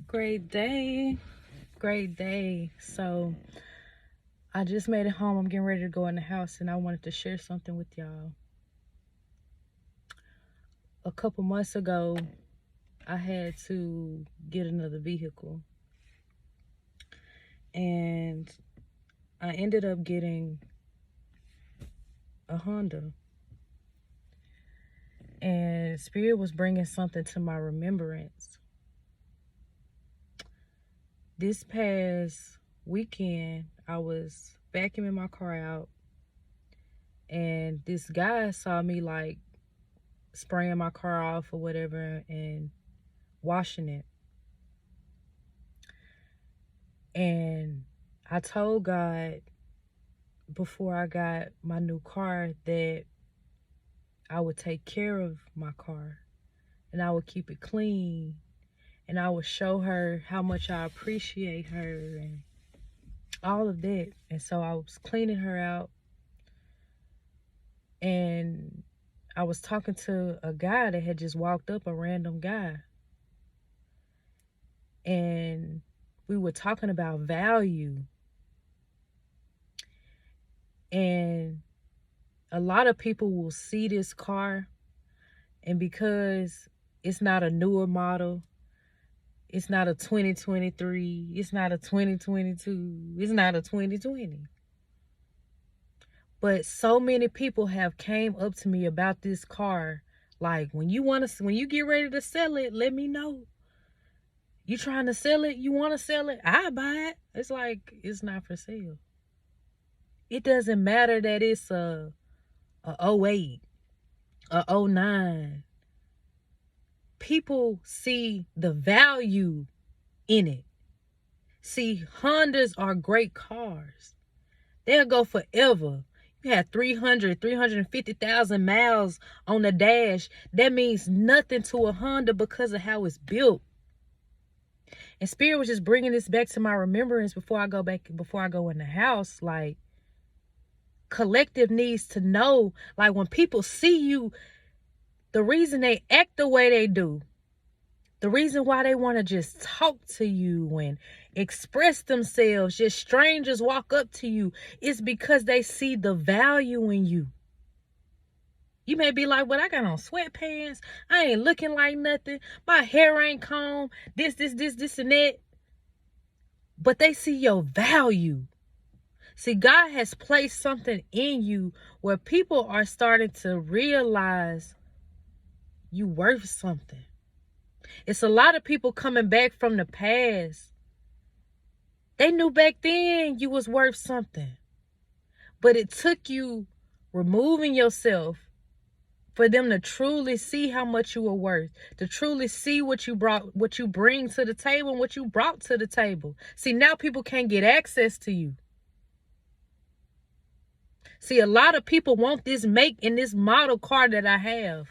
Great day. Great day. So I just made it home. I'm getting ready to go in the house and I wanted to share something with y'all. A couple months ago, I had to get another vehicle. And I ended up getting a Honda. And Spirit was bringing something to my remembrance. This past weekend, I was vacuuming my car out. And this guy saw me like spraying my car off or whatever and washing it. And I told God before I got my new car that I would take care of my car and I would keep it clean and I would show her how much I appreciate her and all of that. And so I was cleaning her out and I was talking to a guy that had just walked up, a random guy. And we were talking about value. And a lot of people will see this car, and because it's not a newer model, it's not a 2023, it's not a 2022, it's not a 2020. But so many people have came up to me about this car. Like, when you get ready to sell it, let me know. You trying to sell it? You want to sell it? I buy it. It's like, it's not for sale. It doesn't matter that it's a 08, a 09. People see the value in it. See, Hondas are great cars. They'll go forever. You have 350,000 miles on the dash. That means nothing to a Honda because of how it's built. And Spirit was just bringing this back to my remembrance before I go in the house. Like, collective needs to know, like, when people see you, the reason they act the way they do, the reason why they want to just talk to you and express themselves, just strangers walk up to you, is because they see the value in you. You may be like, well, I got on sweatpants. I ain't looking like nothing. My hair ain't combed. This, and that. But they see your value. See, God has placed something in you where people are starting to realize you worth something. It's a lot of people coming back from the past. They knew back then you was worth something. But it took you removing yourself for them to truly see how much you were worth, to truly see what you bring to the table and what you brought to the table. See, now people can't get access to you. See, a lot of people want this make and this model car that I have.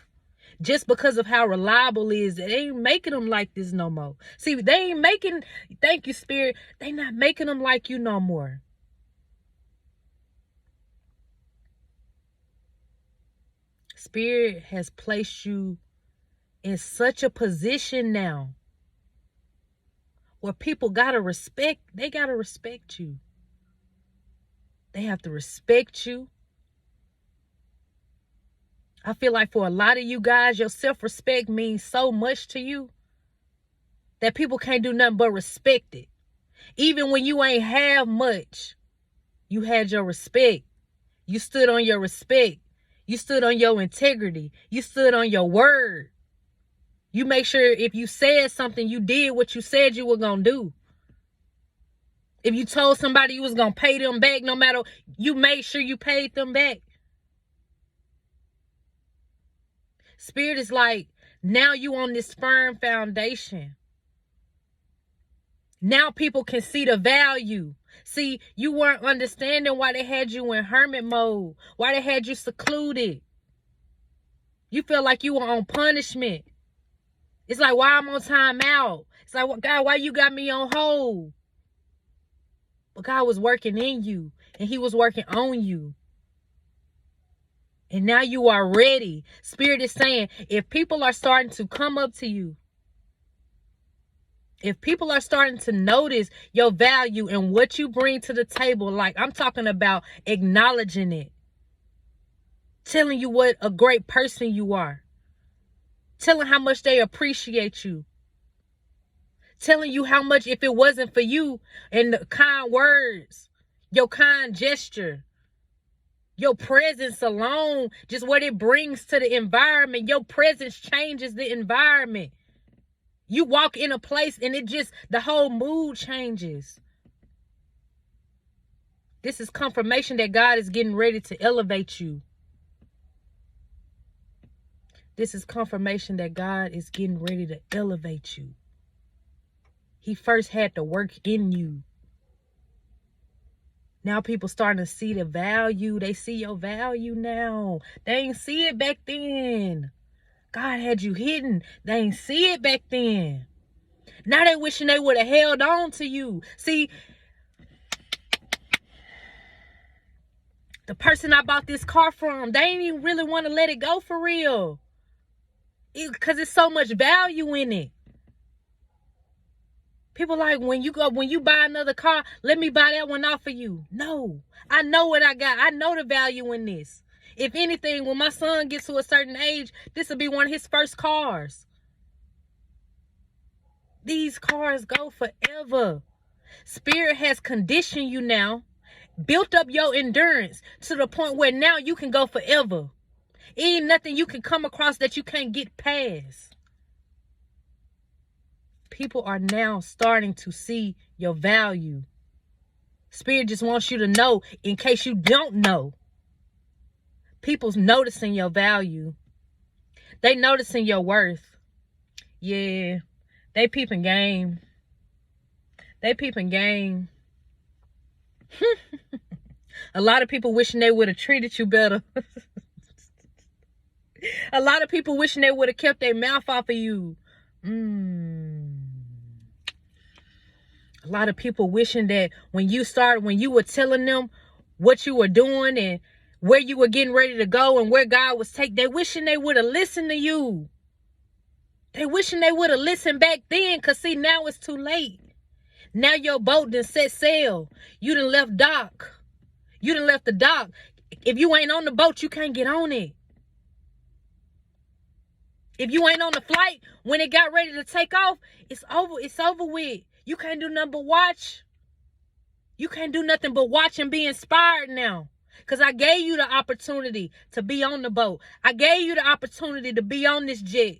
Just because of how reliable it is, they ain't making them like this no more. See, they ain't making, thank you, Spirit, they not making them like you no more. Spirit has placed you in such a position now where people they gotta respect you. They have to respect you. I feel like for a lot of you guys, your self-respect means so much to you that people can't do nothing but respect it. Even when you ain't have much, you had your respect. You stood on your respect. You stood on your integrity. You stood on your word. You make sure if you said something, you did what you said you were going to do. If you told somebody you was going to pay them back, no matter, you made sure you paid them back. Spirit is like, now you on this firm foundation. Now people can see the value. See, you weren't understanding why they had you in hermit mode, why they had you secluded. You felt like you were on punishment. It's like, why I'm on timeout? It's like, well, God, why you got me on hold? But God was working in you, and he was working on you. And now you are ready. Spirit is saying, if people are starting to come up to you If people are starting to notice your value and what you bring to the table, like I'm talking about acknowledging it, telling you what a great person you are, telling how much they appreciate you, telling you how much, if it wasn't for you and the kind words, your kind gesture, your presence alone, just what it brings to the environment, your presence changes the environment. You walk in a place and the whole mood changes. This is confirmation that God is getting ready to elevate you. This is confirmation that God is getting ready to elevate you. He first had to work in you. Now people starting to see the value. They see your value now. They ain't see it back then. God had you hidden. They ain't see it back then. Now they wishing they would have held on to you. See, the person I bought this car from, they ain't even really want to let it go for real. Because it's so much value in it. People like, when you buy another car, let me buy that one off of you. No, I know what I got. I know the value in this. If anything, when my son gets to a certain age, this will be one of his first cars. These cars go forever. Spirit has conditioned you now, built up your endurance to the point where now you can go forever. Ain't nothing you can come across that you can't get past. People are now starting to see your value. Spirit just wants you to know, in case you don't know. People's noticing your value. They noticing your worth. Yeah, they peeping game. They peeping game. A lot of people wishing they would have treated you better. A lot of people wishing they would have kept their mouth off of you. A lot of people wishing that when you were telling them what you were doing and where you were getting ready to go and where God was taking, they wishing they would have listened to you. They wishing they would have listened back then, because see, now it's too late. Now your boat done set sail. You done left dock. You done left the dock. If you ain't on the boat, you can't get on it. If you ain't on the flight, when it got ready to take off, it's over. It's over with. You can't do nothing but watch. You can't do nothing but watch and be inspired now. Because I gave you the opportunity to be on the boat. I gave you the opportunity to be on this jet.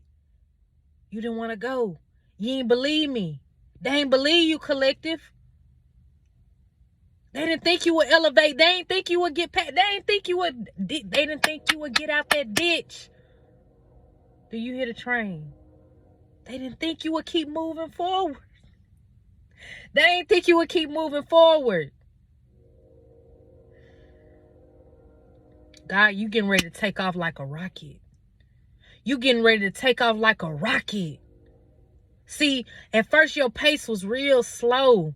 You didn't want to go. You ain't believe me. They ain't believe you, collective. They didn't think you would elevate. They ain't think you would get past. They didn't think you would get out that ditch. Do you hear the train? They didn't think you would keep moving forward. They ain't think you would keep moving forward. God, you getting ready to take off like a rocket. You getting ready to take off like a rocket. See, at first your pace was real slow.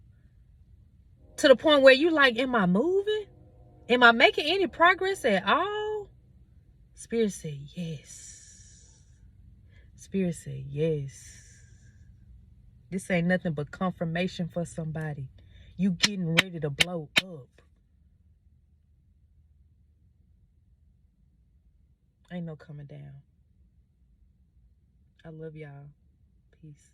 To the point where you like, am I moving? Am I making any progress at all? Spirit said yes. Spirit said yes. This ain't nothing but confirmation for somebody. You getting ready to blow up. Ain't no coming down. I love y'all. Peace.